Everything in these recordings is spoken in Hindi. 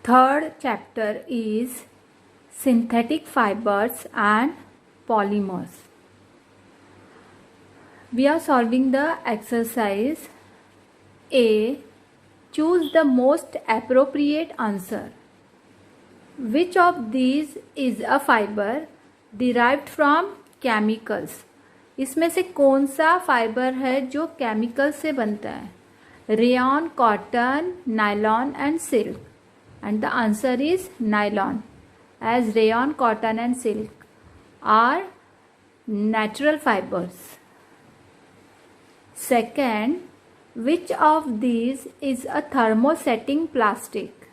Third chapter is synthetic fibers and polymers. We are solving the exercise A. Choose the most appropriate answer. Which of these is a fiber derived from chemicals? इसमें से कौन सा फाइबर है जो केमिकल से बनता है? Rayon, cotton, nylon and silk. And the answer is nylon, as rayon, cotton and silk are natural fibers. Second, which of these is a thermosetting plastic?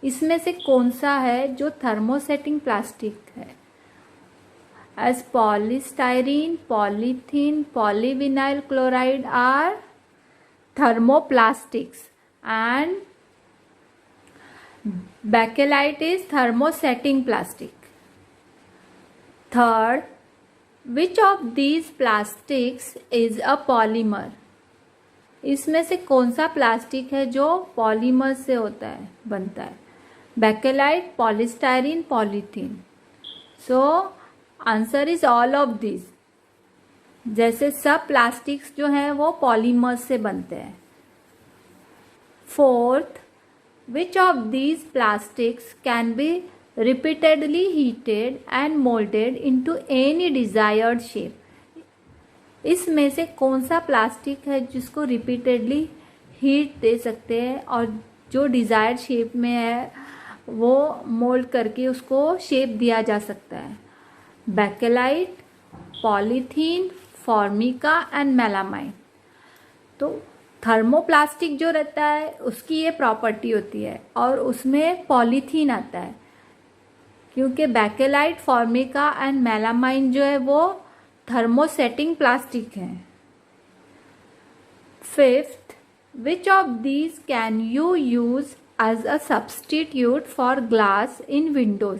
इसमें से कौन सा है जो thermosetting plastic है? As polystyrene, polythene, polyvinyl chloride are thermoplastics and bakelite is thermosetting plastic. Third, which of these plastics is a polymer? इसमें से कौन सा प्लास्टिक है जो पॉलीमर से होता है, बनता है? Bakelite, polystyrene, polythene. So answer is all of this. जैसे सब प्लास्टिक्स जो हैं वो पॉलीमर से बनते हैं. Fourth, which of these plastics can be repeatedly heated and molded into any desired shape? इसमें से कौन सा प्लास्टिक है जिसको रिपीटेडली हीट दे सकते हैं और जो डिज़ायर्ड शेप में है वो मोल्ड करके उसको शेप दिया जा सकता है? Bakelite, polythene, Formica and melamine. तो थर्मोप्लास्टिक जो रहता है उसकी ये प्रॉपर्टी होती है और उसमें पॉलीथीन आता है, क्योंकि बेकेलाइट, फॉर्मिका एंड मेलामाइन जो है वो थर्मोसेटिंग प्लास्टिक हैं. Fifth, which of these can you use as a substitute for glass in windows?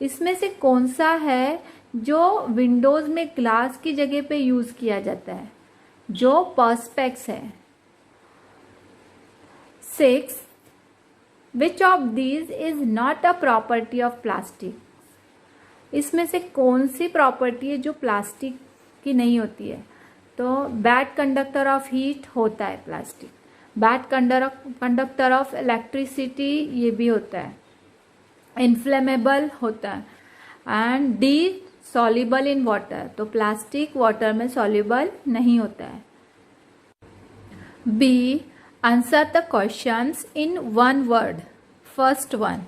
इसमें से कौन सा है जो विंडोज में ग्लास की जगह पे यूज किया जाता है? जो पर्सपेक्स है. Six, which of these is not a property of plastic? इसमें से कौन सी प्रॉपर्टी है जो प्लास्टिक की नहीं होती है? तो बैड कंडक्टर ऑफ हीट होता है plastic. Bad conductor of electricity ये भी होता है. इन्फ्लेमेबल होता है. And D soluble in water. तो प्लास्टिक वाटर में सॉल्युबल नहीं होता है. B, answer the questions in one word. First one,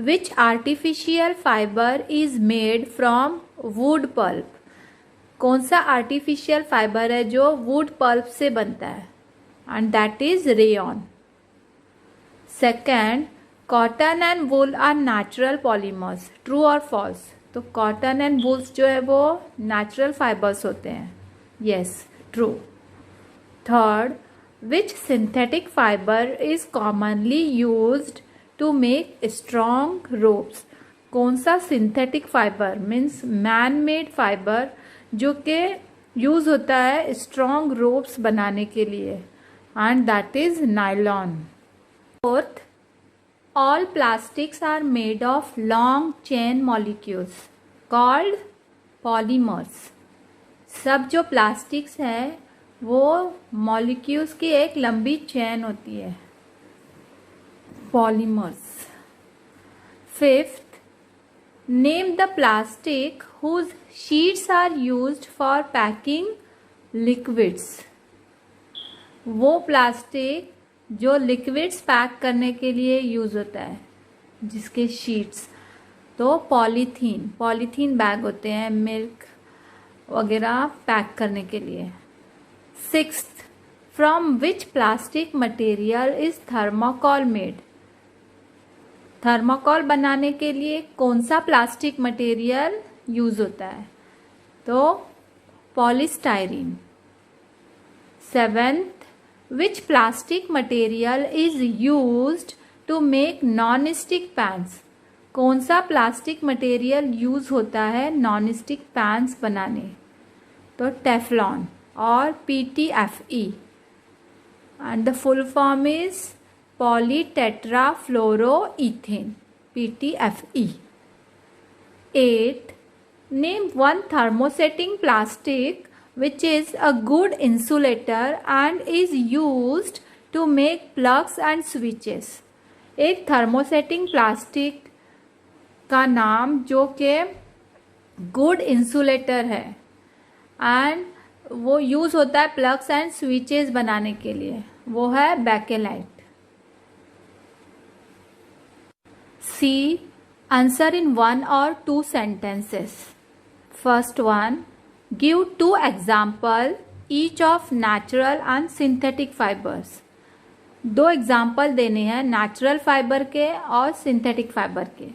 which artificial fiber is made from wood pulp? कौन सा आर्टिफिशियल फाइबर है जो वुड पल्प से बनता है? And that is rayon. Second, cotton and wool are natural polymers. True और फॉल्स? तो कॉटन एंड वूल्स जो है वो नेचुरल फाइबर्स होते हैं. Yes, true. Third, which synthetic fiber is commonly used to make strong ropes? कौन सा synthetic fibre means man made fibre जो कि यूज होता है स्ट्रॉन्ग रोप्स बनाने के लिए? And that is nylon. Fourth, all plastics are made of long chain molecules called polymers. सब जो प्लास्टिक्स हैं वो मॉलिक्यूल्स की एक लंबी चेन होती है, polymers. Fifth, name the plastic whose sheets are used for packing liquids. वो प्लास्टिक जो लिक्विड्स पैक करने के लिए यूज होता है जिसके शीट्स. तो पॉलीथीन बैग होते हैं मिल्क वगैरह पैक करने के लिए. Sixth, from which plastic material is thermocol made? Thermocol बनाने के लिए कौन सा प्लास्टिक मटेरियल यूज होता है? तो polystyrene. Seventh, which plastic material is used to make non-stick pans? कौन सा प्लास्टिक मटेरियल यूज होता है नॉन स्टिक पैन्स बनाने? तो टेफ्लॉन और PTFE. And the full form is polytetrafluoroethane, PTFE. 8. Name one thermosetting plastic which is a good insulator and is used to make plugs and switches. एक थर्मोसेटिंग प्लास्टिक का नाम जो कि गुड इंसुलेटर है एंड वो यूज होता है प्लग्स एंड स्विचेस बनाने के लिए, वो है bakelite. C. Answer in 1 or 2 sentences. First one, give 2 example each of natural and synthetic fibers. 2 example देने हैं नेचुरल फाइबर के और सिंथेटिक फाइबर के.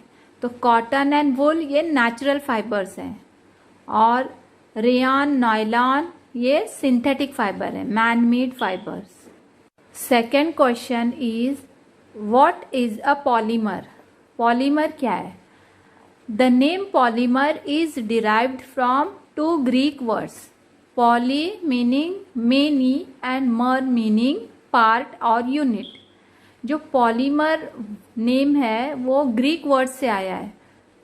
तो कॉटन एंड वुल ये नेचुरल फाइबर्स हैं और रेयन, नायलॉन ये सिंथेटिक फाइबर है, man made fibres. Second question is what is a polymer. Polymer क्या है? The name polymer is derived from 2 Greek words, poly meaning many and mer meaning part और यूनिट. जो पॉलीमर नेम है वो ग्रीक वर्ड से आया है.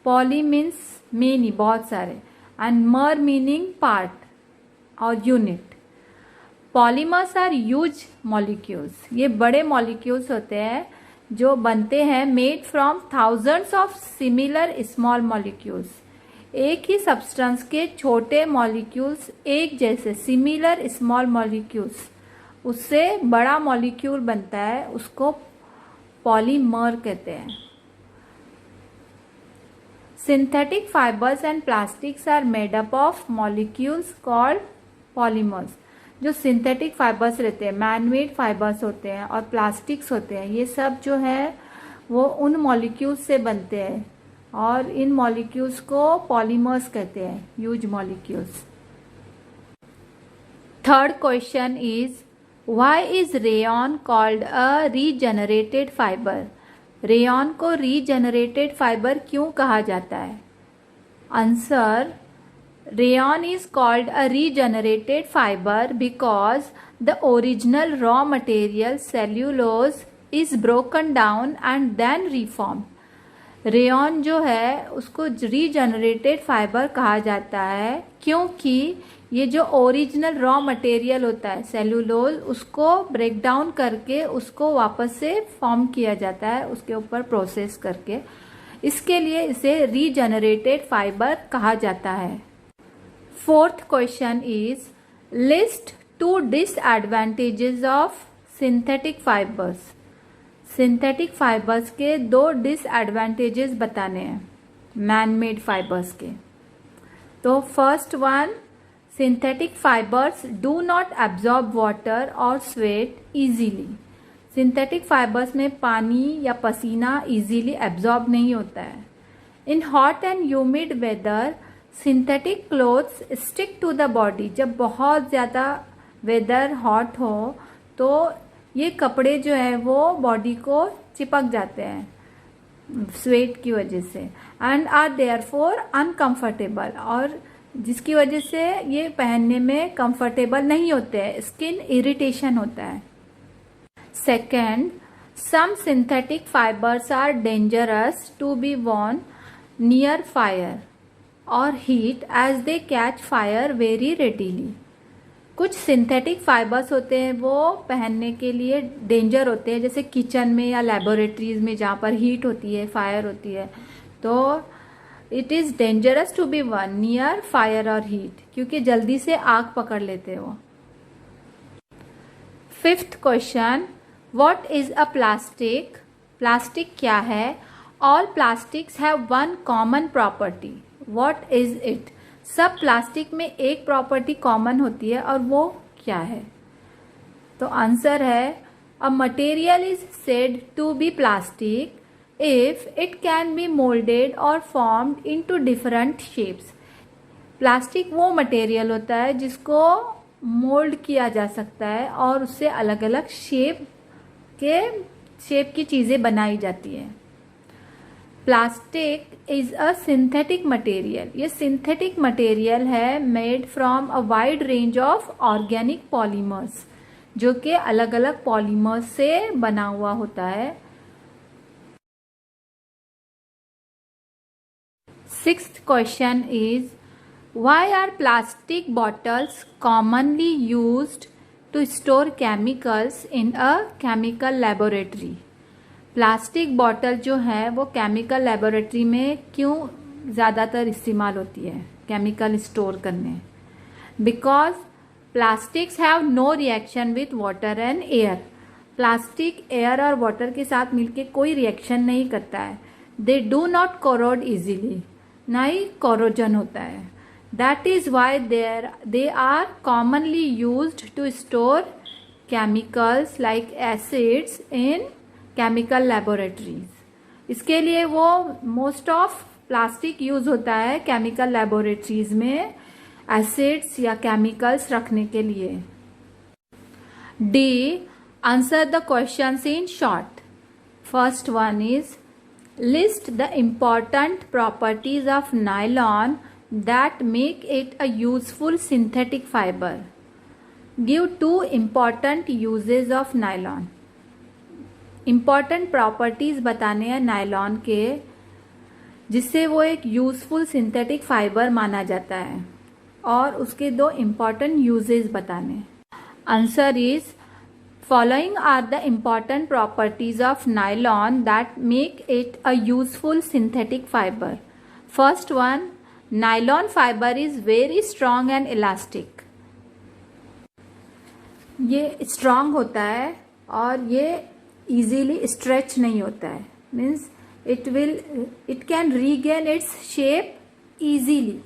पॉली मीन्स मेनी, बहुत सारे, एंड मर मीनिंग पार्ट और unit. Polymers are huge molecules. ये बड़े मॉलिक्यूल्स होते हैं जो बनते हैं made from thousands of similar small molecules. एक ही सब्सटेंस के छोटे मॉलिक्यूल्स एक जैसे सिमिलर स्मॉल मॉलिक्यूल्स, उससे बड़ा मॉलिक्यूल बनता है, उसको पॉलीमर कहते हैं. Synthetic fibres and plastics are made up of molecules called polymers. जो सिंथेटिक फाइबर्स रहते हैं, मैन मेड फाइबर्स होते हैं और प्लास्टिक्स होते हैं, ये सब जो है वो उन मॉलिक्यूल्स से बनते हैं और इन मॉलिक्यूल्स को पॉलीमर्स कहते हैं, huge molecules. Third question is Why is rayon called a regenerated fiber? Rayon को रीजेनरेटेड फाइबर क्यों कहा जाता है? Answer, rayon is called a regenerated fibre because the original raw material cellulose is broken down and then reform. Rayon जो है उसको रीजेनरेटेड फाइबर कहा जाता है क्योंकि ये जो ओरिजिनल रॉ मटेरियल होता है सेल्यूलोज, उसको ब्रेक डाउन करके उसको वापस से फॉर्म किया जाता है, उसके ऊपर प्रोसेस करके. इसके लिए इसे रीजेनरेटेड फाइबर कहा जाता है. Fourth question is list 2 disadvantages of synthetic fibres. Synthetic fibres के 2 डिसएडवांटेजेस बताने हैं मैन मेड फाइबर्स के. तो first one, synthetic fibres do not absorb water और स्वेट इजीली. सिंथेटिक फाइबर्स में पानी या पसीना इजीली एब्जॉर्ब नहीं होता है. In hot and humid weather synthetic clothes stick to the body. जब बहुत ज़्यादा वेदर हॉट हो तो ये कपड़े जो है वो बॉडी को चिपक जाते हैं स्वेट की वजह से एंड आर देयरफॉर अनकंफर्टेबल, और जिसकी वजह से ये पहनने में कंफर्टेबल नहीं होते हैं, स्किन इरिटेशन होता है. Second, some synthetic fibres are dangerous to be worn near fire और heat as they catch fire very readily. कुछ सिंथेटिक फाइबर्स होते हैं वो पहनने के लिए डेंजर होते हैं, जैसे किचन में या लेबोरेटरीज में जहाँ पर हीट होती है, फायर होती है, तो it is dangerous to be one near fire और हीट, क्योंकि जल्दी से आग पकड़ लेते हो. Fifth question, what is a plastic. Plastic क्या है? All plastics have one common property. What is it? सब प्लास्टिक में एक प्रॉपर्टी कॉमन होती है और वो क्या है? तो आंसर है, a material is said to be plastic if it can be molded or formed into different shapes. Plastic वो मटेरियल होता है जिसको मोल्ड किया जा सकता है और उससे अलग अलग शेप की चीज़ें बनाई जाती हैं. Plastic is a synthetic material. ये सिंथेटिक मटेरियल है made from a wide range of organic polymers. जो कि अलग अलग पॉलीमर्स से बना हुआ होता है। 6th question is, why are plastic bottles commonly used to store chemicals in a chemical laboratory? Plastic bottle जो है वो केमिकल लेबोरेटरी में क्यों ज़्यादातर इस्तेमाल होती है केमिकल स्टोर करने? Because plastics have no reaction with water and air. Plastic air और वाटर के साथ मिलके कोई रिएक्शन नहीं करता है। They do not corrode easily, ना ही कोरोजन होता है। That is why they are commonly used to store chemicals like acids in chemical laboratories. इसके लिए वो मोस्ट ऑफ प्लास्टिक यूज होता है केमिकल लेबोरेटरीज में एसिड्स या केमिकल्स रखने के लिए। D, answer the questions in short. First one is, list the important properties of nylon that make it a useful synthetic fibre. Give 2 important uses of nylon. Important properties बताने हैं नायलॉन के जिससे वो एक यूजफुल सिंथेटिक फाइबर माना जाता है, और उसके 2 इम्पॉर्टेंट यूजेस बताने। Answer is, following are the important properties of nylon that make it a useful synthetic fibre. First one, nylon fibre is very strong and elastic. ये स्ट्रॉन्ग होता है और ये इजीली स्ट्रेच नहीं होता है, means it can regain its shape easily.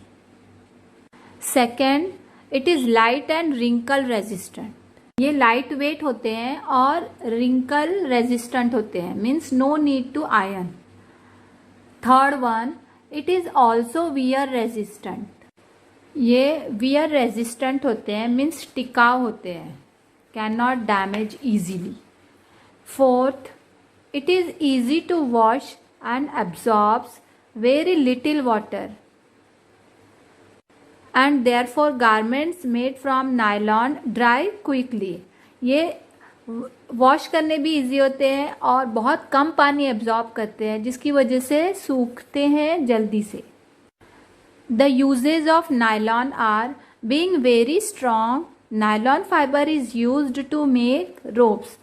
Second, it is light and wrinkle resistant. ये लाइट वेट होते हैं और रिंकल रेजिस्टेंट होते हैं, means no need to iron. Third one, it is also wear resistant. ये वियर रेजिस्टेंट होते हैं, मीन्स टिकाऊ होते हैं, can not damage easily. Fourth, it is easy to wash and absorbs very little water, and therefore garments made from nylon dry quickly. ये वॉश करने भी इजी होते हैं और बहुत कम पानी एब्जॉर्ब करते हैं, जिसकी वजह से सूखते हैं जल्दी से। The uses of nylon are being very strong. Nylon fiber is used to make ropes.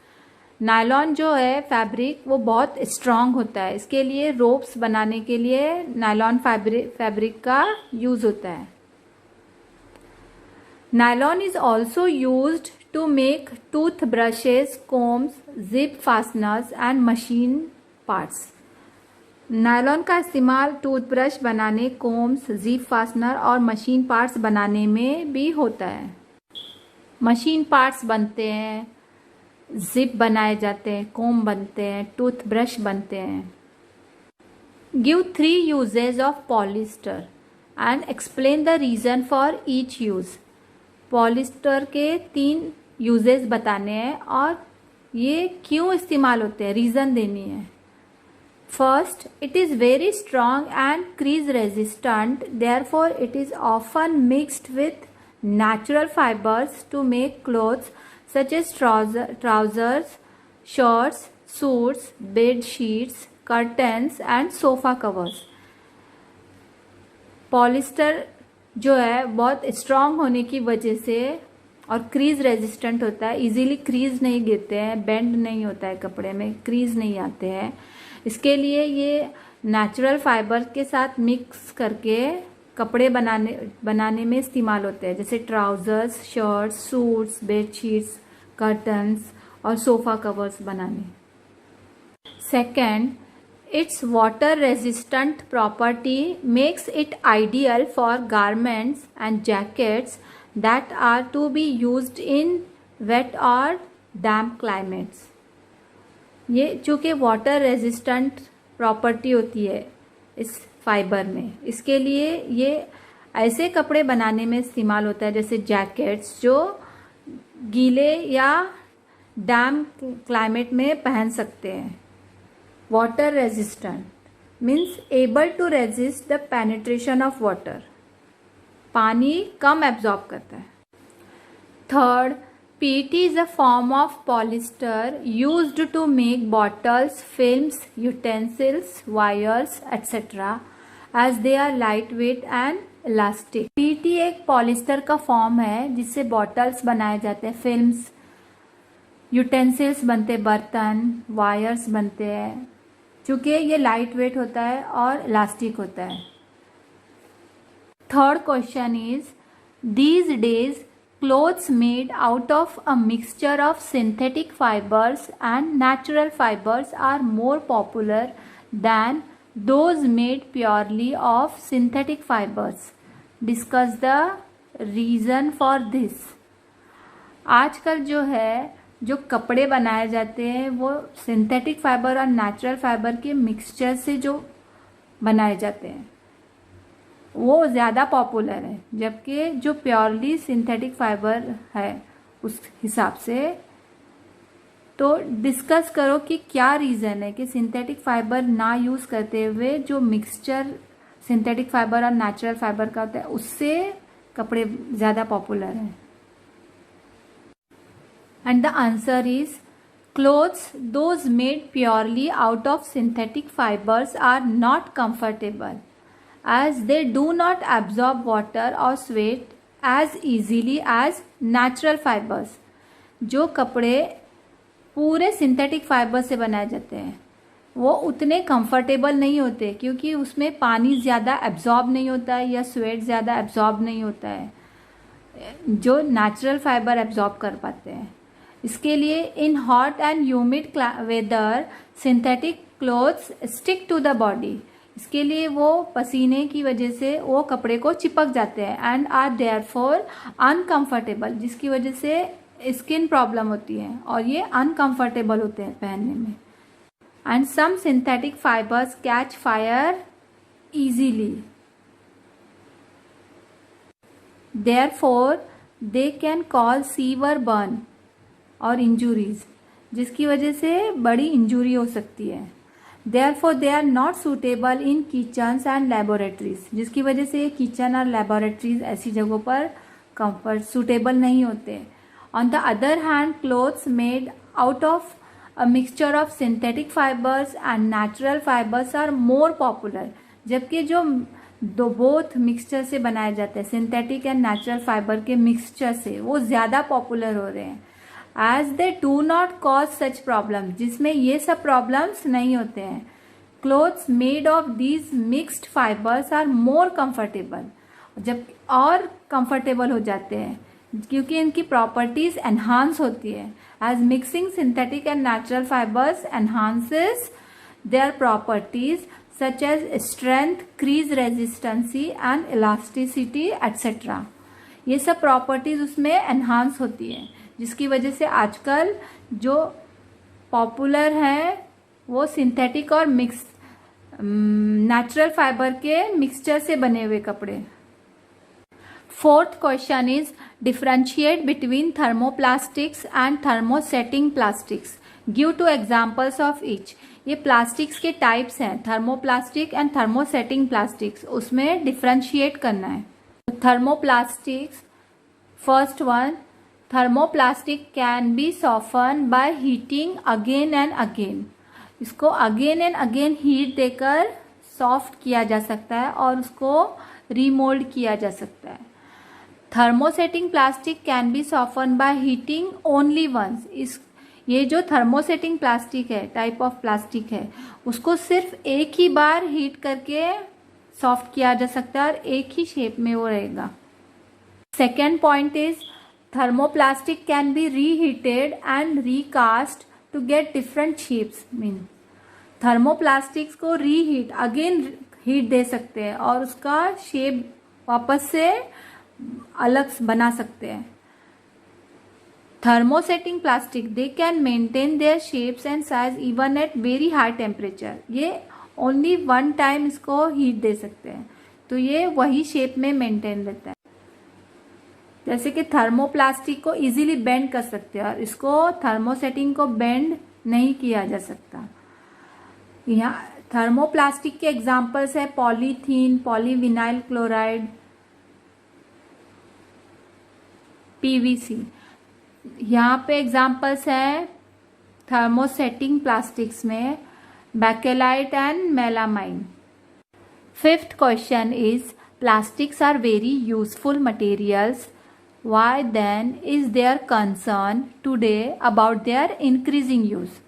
Nylon जो है फैब्रिक वो बहुत स्ट्रांग होता है, इसके लिए रोप्स बनाने के लिए नायलॉन फैब्रिक का यूज होता है। Nylon is also used to make tooth brushes, combs, zip fasteners and machine parts. Nylon का इस्तेमाल टूथब्रश बनाने, कोम्स, जिप फास्टनर और मशीन पार्ट्स बनाने में भी होता है। मशीन पार्ट्स बनते हैं, जिप बनाए जाते हैं, कोम बनते हैं, टूथब्रश बनते हैं। Give 3 uses of polyester and explain the reason for each use. Polyester के 3 यूजेस बताने हैं और ये क्यों इस्तेमाल होते हैं, रीजन देनी है। First, it is very strong and crease resistant, therefore it is often mixed with natural fibers to make clothes such as trousers, shorts, suits, bed sheets, curtains and sofa covers. Polyester जो है बहुत स्ट्रांग होने की वजह से और क्रीज रेजिस्टेंट होता है, इजीली क्रीज नहीं गिरते हैं, बेंड नहीं होता है कपड़े में, क्रीज नहीं आते हैं। इसके लिए ये नेचुरल फाइबर के साथ मिक्स करके कपड़े बनाने में इस्तेमाल होते हैं, जैसे trousers, shirts, suits, bedsheets, curtains और सोफा कवर्स बनाने। Second, its water resistant property makes it ideal for garments and jackets that are to be used in wet or damp climates. ये चूँकि वाटर रेजिस्टेंट प्रॉपर्टी होती है इस फाइबर में, इसके लिए ये ऐसे कपड़े बनाने में इस्तेमाल होता है जैसे जैकेट्स जो गीले या डैम्प क्लाइमेट में पहन सकते हैं। Water resistant means able to resist the penetration of water, पानी कम एब्जॉर्ब करता है। Third, PET is a form of polyester used to make bottles, films, utensils, wires, etc. as they are lightweight and elastic. PET एक पॉलिस्टर का फॉर्म है जिससे बॉटल्स बनाए जाते हैं, फिल्म्स, यूटेंसिल्स बनते हैं, बर्तन, वायर्स बनते हैं, चूँकि ये लाइट वेट होता है और इलास्टिक होता है. Third question is, these days clothes made out of a mixture of synthetic fibers and natural fibers are more popular than those made purely of synthetic fibers. Discuss the reason for this. आजकल जो है जो कपड़े बनाए जाते हैं वो सिंथेटिक फाइबर और नेचुरल फाइबर के मिक्सचर से जो बनाए जाते हैं वो ज़्यादा पॉपुलर है, जबकि जो प्योरली सिंथेटिक फाइबर है उस हिसाब से. तो डिस्कस करो कि क्या रीज़न है कि सिंथेटिक फाइबर ना यूज़ करते हुए जो मिक्सचर सिंथेटिक फाइबर और नेचुरल फाइबर का होता है उससे कपड़े ज़्यादा पॉपुलर हैं. And the answer is, clothes those made purely out of synthetic fibres are not comfortable as they do not absorb water or sweat as easily as natural fibers. जो कपड़े पूरे सिंथेटिक फाइबर से बनाए जाते हैं वो उतने कंफर्टेबल नहीं होते क्योंकि उसमें पानी ज़्यादा एब्जॉर्ब नहीं होता है या स्वेट ज़्यादा एब्जॉर्ब नहीं होता है जो नेचुरल फाइबर एब्जॉर्ब कर पाते हैं. इसके लिए in hot and humid weather synthetic clothes stick to the body. इसके लिए वो पसीने की वजह से वो कपड़े को चिपक जाते हैं एंड आर देयरफॉर अनकंफर्टेबल, जिसकी वजह से स्किन प्रॉब्लम होती है और ये अनकंफर्टेबल होते हैं पहनने में. And some synthetic fibres catch fire easily, therefore they can cause severe burn और इंजुरीज, जिसकी वजह से बड़ी इंजुरी हो सकती है. Therefore, they are not suitable in kitchens and laboratories, जिसकी वजह से किचन और लेबोरेटरीज ऐसी जगहों पर कंफर्ट सूटेबल नहीं होते. On the other hand, clothes made out of a mixture of synthetic fibers and natural fibers are more popular. जबकि जो दो बोथ मिक्सचर से बनाए जाते हैं सिंथेटिक एंड नेचुरल फाइबर के मिक्सचर से वो ज़्यादा पॉपुलर हो रहे हैं. As they do not cause such problems, जिसमें ये सब प्रॉब्लम्स नहीं होते हैं. Clothes made of these mixed fibers are more comfortable, जब और कंफर्टेबल हो जाते हैं क्योंकि इनकी प्रॉपर्टीज एनहांस होती है. As mixing synthetic and natural fibers enhances their properties such as strength, crease resistance and elasticity etc. ये सब प्रॉपर्टीज उसमें एनहांस होती हैं जिसकी वजह से आजकल जो पॉपुलर हैं वो सिंथेटिक और मिक्स नेचुरल फाइबर के मिक्सचर से बने हुए कपड़े. Fourth question is, differentiate between thermoplastics and thermosetting plastics. Give two examples of each. ये प्लास्टिक्स के टाइप्स हैं, थर्मोप्लास्टिक एंड थर्मोसेटिंग प्लास्टिक्स, उसमें डिफरेंशिएट करना है. Thermoplastics, first one, thermoplastic can be softened by heating again and again. इसको again and again हीट देकर सॉफ्ट किया जा सकता है और उसको रीमोल्ड किया जा सकता है. Thermosetting plastic can be soften by heating only once. ये जो थर्मोसेटिंग प्लास्टिक है, टाइप ऑफ प्लास्टिक है, उसको सिर्फ एक ही बार हीट करके सॉफ्ट किया जा सकता है और एक ही शेप में वो रहेगा. Second point is, thermoplastic can be reheated and recast to get different shapes. Mean thermoplastics को रीहीट अगेन हीट दे सकते हैं और उसका शेप वापस से अलग बना सकते हैं. Thermosetting plastic they can maintain their shapes and size even at very high temperature. ये ओनली वन टाइम इसको हीट दे सकते हैं तो ये वही शेप में मेंटेन रहता है. जैसे कि थर्मोप्लास्टिक को इजीली बेंड कर सकते हैं और इसको थर्मोसेटिंग को बेंड नहीं किया जा सकता. यहाँ थर्मोप्लास्टिक के एग्जाम्पल्स है पॉलीथीन, पॉलीविनाइल क्लोराइड, पीवीसी. यहाँ पे एग्जाम्पल्स हैं थर्मोसेटिंग प्लास्टिक्स में Bakelite and melamine. Fifth question is plastics are very useful materials. Why then is there concern today about their increasing use?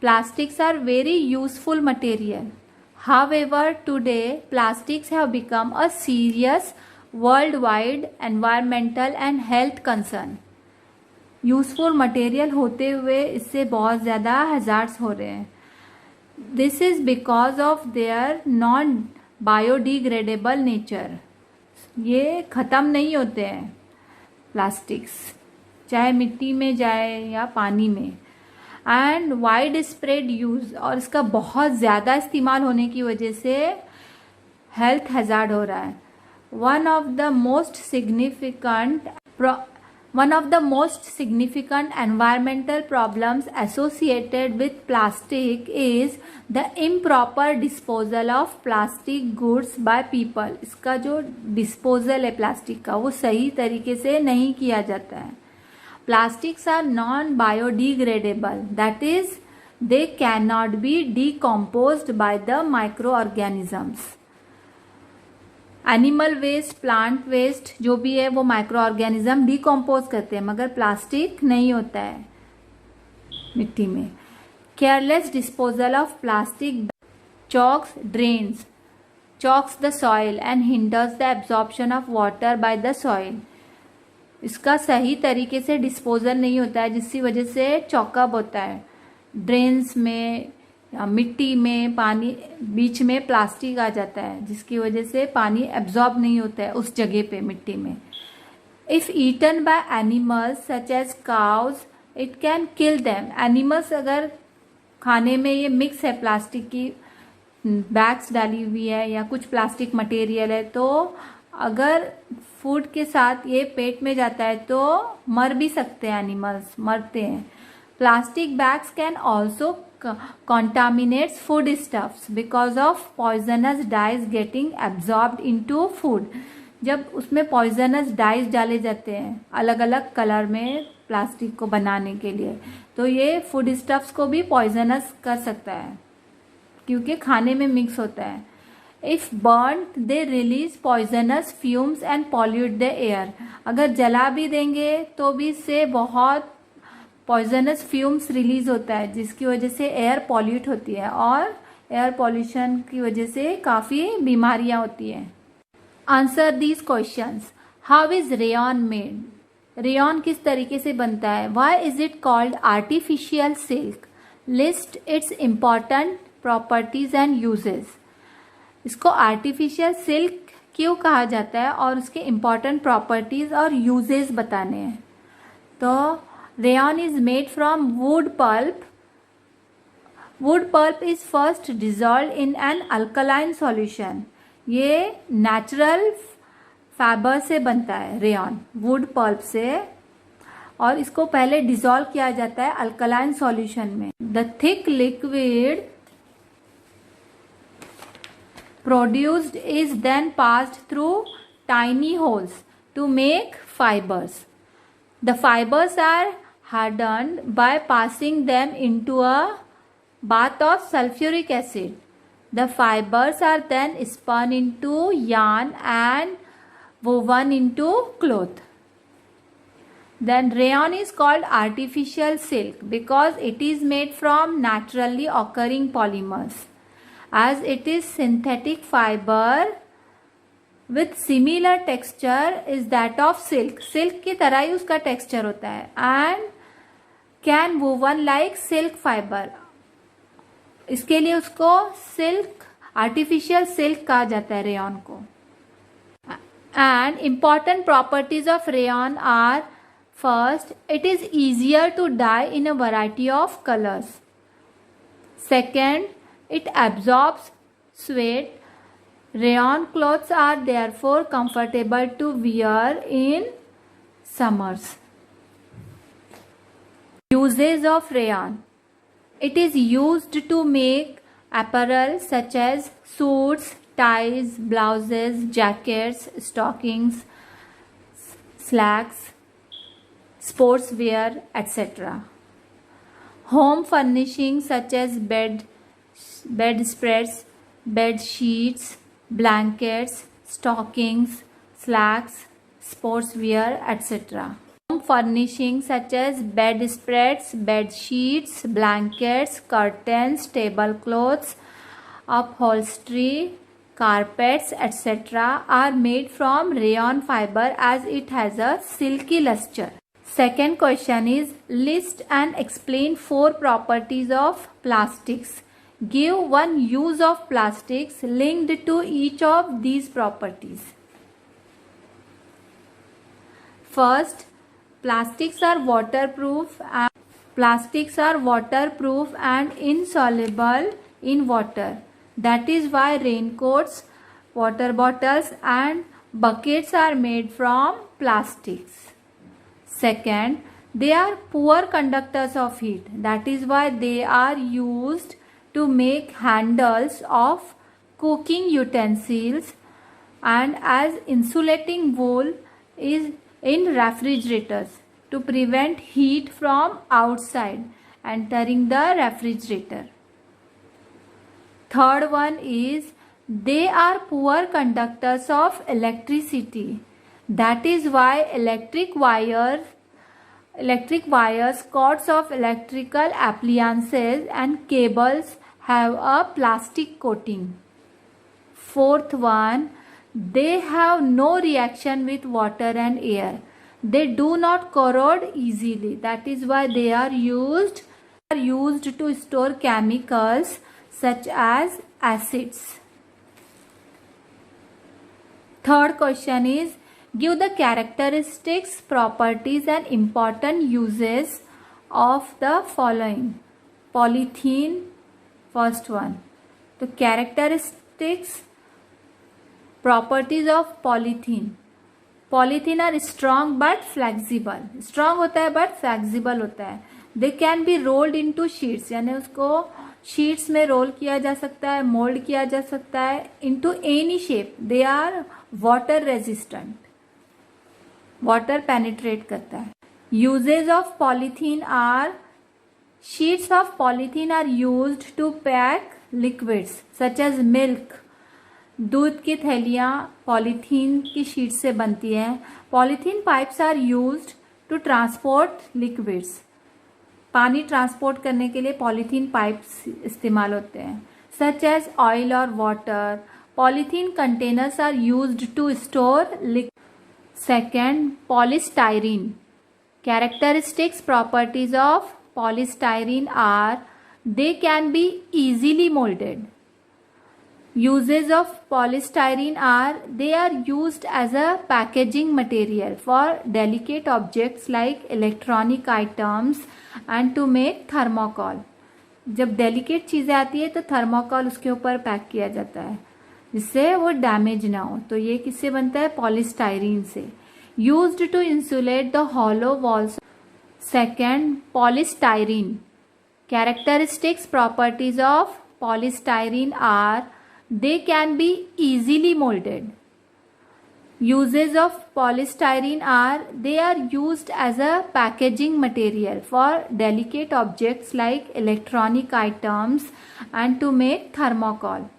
Plastics are very useful material. However, today plastics have become a serious worldwide environmental and health concern. Useful material होते हुए इससे बहुत ज़्यादा हैजार्ड्स हो रहे हैं. This is because of their non biodegradable nature. ये ख़त्म नहीं होते हैं प्लास्टिक्स, चाहे मिट्टी में जाए या पानी में. एंड वाइड स्प्रेड यूज़, और इसका बहुत ज़्यादा इस्तेमाल होने की वजह से हेल्थ हैजार्ड हो रहा है. One of the most significant environmental problems associated with plastic is the improper disposal of plastic goods by people. इसका जो डिस्पोजल है प्लास्टिक का वो सही तरीके से नहीं किया जाता है. Plastics are non-biodegradable, that is, they cannot be decomposed by the microorganisms. Animal waste, plant waste जो भी है वो माइक्रो ऑर्गेनिज्म डिकम्पोज करते हैं, मगर प्लास्टिक नहीं होता है मिट्टी में. Careless disposal of plastic chalks the soil and hinders the absorption of water by the soil. इसका सही तरीके से डिस्पोजल नहीं होता है, जिसकी वजह से चॉकअप होता है. ड्रेन्स में या मिट्टी में, पानी बीच में प्लास्टिक आ जाता है, जिसकी वजह से पानी एब्जॉर्ब नहीं होता है उस जगह पे मिट्टी में. If eaten by animals such as cows it can kill them. Animals अगर खाने में ये मिक्स है, प्लास्टिक की बैग्स डाली हुई है या कुछ प्लास्टिक मटेरियल है, तो अगर फूड के साथ ये पेट में जाता है तो मर भी सकते हैं, एनिमल्स मरते हैं. Plastic bags can also contaminates food stuffs because of poisonous dyes getting absorbed into food. जब उसमें poisonous dyes डाले जाते हैं अलग अलग कलर में प्लास्टिक को बनाने के लिए, तो ये फूड स्टफ्स को भी poisonous कर सकता है क्योंकि खाने में मिक्स होता है. If burnt, they release poisonous fumes and pollute the air. अगर जला भी देंगे तो भी इससे बहुत पॉइजनस फ्यूम्स रिलीज होता है, जिसकी वजह से एयर पॉल्यूट होती है और एयर पॉल्यूशन की वजह से काफ़ी बीमारियां होती हैं. Answer these questions. How is rayon made? Rayon किस तरीके से बनता है? Why is it called artificial silk? List it's important properties and uses. इसको आर्टिफिशियल सिल्क क्यों कहा जाता है और उसके इम्पॉर्टेंट प्रॉपर्टीज और यूजेस बताने हैं. तो rayon is made from wood pulp. Wood pulp is first dissolved in an alkaline solution. ये नेचुरल फाइबर से बनता है रेयॉन, वुड पल्प से, और इसको पहले डिसॉल्व किया जाता है अल्कलाइन सॉल्यूशन में. The thick liquid produced is then passed through tiny holes to make fibres. The fibers are hardened by passing them into a bath of sulfuric acid. The fibers are then spun into yarn and woven into cloth. Then rayon is called artificial silk because it is made from naturally occurring polymers. As it is synthetic fiber with similar texture is that of silk. Silk की तरह ही उसका टेक्सचर होता है. And can woven like silk fiber. इसके लिए उसको सिल्क, आर्टिफिशियल सिल्क कहा जाता है रेयॉन को. And important properties of rayon are: first, it is easier to dye in a variety of colors. Second, it absorbs sweat. Rayon clothes are therefore comfortable to wear in summers. Uses of rayon. It is used to make apparel such as suits, ties, blouses, jackets, stockings, slacks. sportswear, etc. Home furnishings such as bedspreads, bed sheets, blankets, stockings, slacks, sportswear, etc. Home furnishings such as bedspreads, bed sheets, blankets, curtains, tablecloths, upholstery, carpets, etc. are made from rayon fiber as it has a silky luster. Second question is list and explain 4 properties of plastics. Give one use of plastics linked to each of these properties. First, plastics are waterproof and insoluble in water. That is why raincoats, water bottles and buckets are made from plastics. Second, they are poor conductors of heat. That is why they are used to make handles of cooking utensils and as insulating wool is in refrigerators to prevent heat from outside entering the refrigerator. Third one is they are poor conductors of electricity. That is why electric wires, cords of electrical appliances and cables have a plastic coating. Fourth one, they have no reaction with water and air. They do not corrode easily. That is why they are used to store chemicals such as acids. Third question is give the characteristics, properties and important uses of the following. Polythene, first one. The characteristics, properties of polythene. Polythene are strong but flexible. Strong होता है but flexible होता है. They can be rolled into sheets, यानी उसको शीट्स में रोल किया जा सकता है, मोल्ड किया जा सकता है into any shape. They are water resistant. Water penetrate करता है. Uses of polythene are sheets of polythene are used to pack liquids such as milk. दूध की थैलियाँ पॉलीथीन की शीट से बनती हैं. Polythene pipes are used to transport liquids. पानी ट्रांसपोर्ट करने के लिए पॉलीथीन पाइप्स इस्तेमाल होते हैं. सच एज ऑयल और water. Polythene containers are used to store liquid. Second, polystyrene. Characteristics, properties of polystyrene are they can be easily molded. Uses of polystyrene are they are used as a packaging material for delicate objects like electronic items and to make thermocol. जब delicate चीज़ें आती है तो थर्मोकॉल उसके ऊपर पैक किया जाता है जिससे वो डैमेज ना हो. तो ये किससे बनता है? पॉलीस्टाइरीन से. Used to insulate the hollow walls. Second, polystyrene. Characteristics, properties of polystyrene are they can be easily molded. Uses of polystyrene are they are used as a packaging material for delicate objects like electronic items and to make thermocol.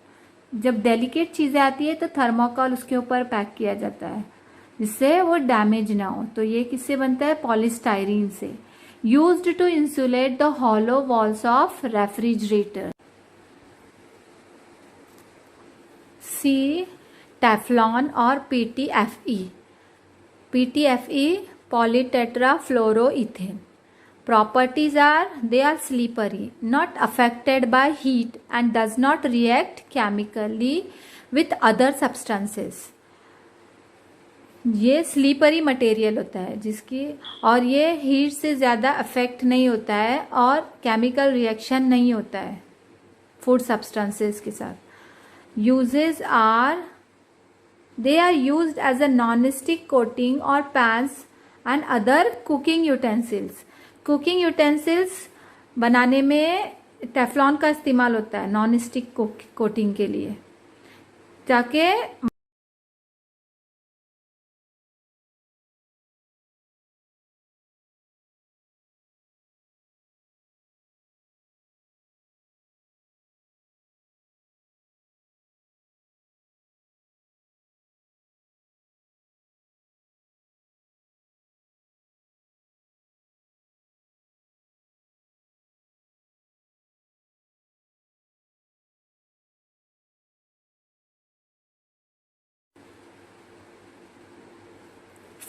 जब delicate चीज़ें आती है तो थर्मोकॉल उसके ऊपर पैक किया जाता है जिससे वो डैमेज ना हो. तो ये किससे बनता है? पॉलीस्टाइरीन से. Used to insulate the hollow walls of refrigerator. C. Teflon or PTFE. PTFE, polytetrafluoroethane. Properties are they are slippery, not affected by heat and does not react chemically with other substances. ये स्लीपरी मटेरियल होता है जिसकी और ये हीट से ज़्यादा अफेक्ट नहीं होता है और केमिकल रिएक्शन नहीं होता है फूड सब्सटेंसेस के साथ. Uses are they are used as a non stick coating और pans and other cooking utensils. Cooking utensils बनाने में टेफ्लॉन का इस्तेमाल होता है नॉन स्टिक कोटिंग के लिए ताकि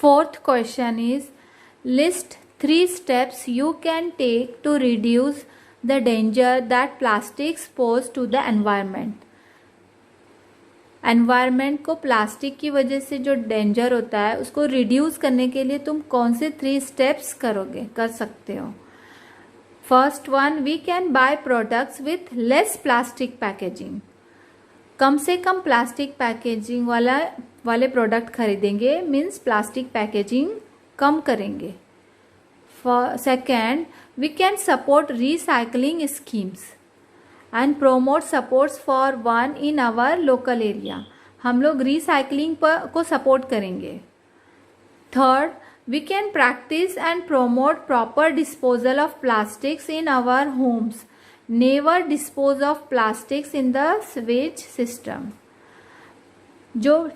Fourth question is, list 3 steps you can take to reduce the danger that plastics pose to the environment. Environment को प्लास्टिक की वजह से जो डेंजर होता है उसको रिड्यूस करने के लिए तुम कौन से 3 स्टेप्स कर सकते हो. First one, we can buy products with less plastic packaging. कम से कम प्लास्टिक पैकेजिंग वाले प्रोडक्ट खरीदेंगे, मीन्स प्लास्टिक पैकेजिंग कम करेंगे. Second, we can support recycling schemes and promote supports for one in our local area. हम लोग रिसाइकलिंग को सपोर्ट करेंगे. Third, we can practise and promote proper disposal of plastics in our homes. Never dispose of plastics in the sewage system. जो